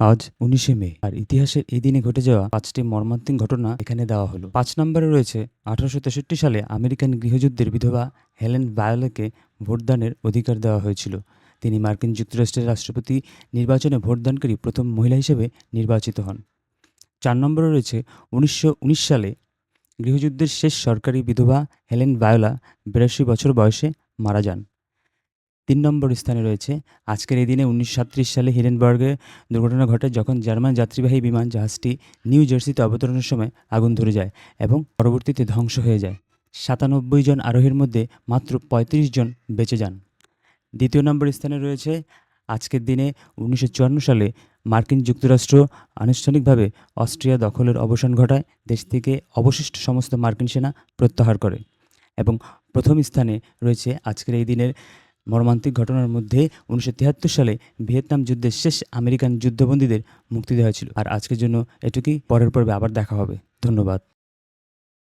আজ ১৯শে মে, আর ইতিহাসের এই দিনে ঘটে যাওয়া ৫টি মর্মান্তিক ঘটনা এখানে দেওয়া হলো। ৫ নম্বরে রয়েছে ১৮৬৩ সালে আমেরিকান গৃহযুদ্ধের বিধবা হেলেন ভায়োলাকে ভোটদানের অধিকার দেওয়া হয়েছিল। তিনি মার্কিন যুক্তরাষ্ট্রের রাষ্ট্রপতি নির্বাচনে ভোটদানকারী প্রথম মহিলা হিসেবে নির্বাচিত হন। ৪ নম্বরে রয়েছে ১৯১৯ সালে গৃহযুদ্ধের শেষ সরকারি বিধবা হেলেন ভায়োলা ৮২ বছর বয়সে মারা যান। ৩ নম্বর স্থানে রয়েছে আজকের এই দিনে ১৯৩৭ সালে হিডেনবার্গে দুর্ঘটনা ঘটে, যখন জার্মান যাত্রীবাহী বিমান জাহাজটি নিউ জার্সিতে অবতরণের সময় আগুন ধরে যায় এবং পরবর্তীতে ধ্বংস হয়ে যায়। ৯৭ জন আরোহীর মধ্যে মাত্র ৩৫ জন বেঁচে যান। দ্বিতীয় নম্বর স্থানে রয়েছে আজকের দিনে ১৯৫৪ সালে মার্কিন যুক্তরাষ্ট্র আনুষ্ঠানিকভাবে অস্ট্রিয়া দখলের অবসান ঘটায়, দেশ থেকে অবশিষ্ট সমস্ত মার্কিন সেনা প্রত্যাহার করে। এবং প্রথম স্থানে রয়েছে আজকের এই দিনের মর্মান্তিক ঘটনার মধ্যে ১৯৭৩ সালে ভিয়েতনাম যুদ্ধের শেষ আমেরিকান যুদ্ধবন্দীদের মুক্তি দেওয়া হয়েছিল। আর আজকের জন্য এটুকুই, পরের পর্বে আবার দেখা হবে। ধন্যবাদ।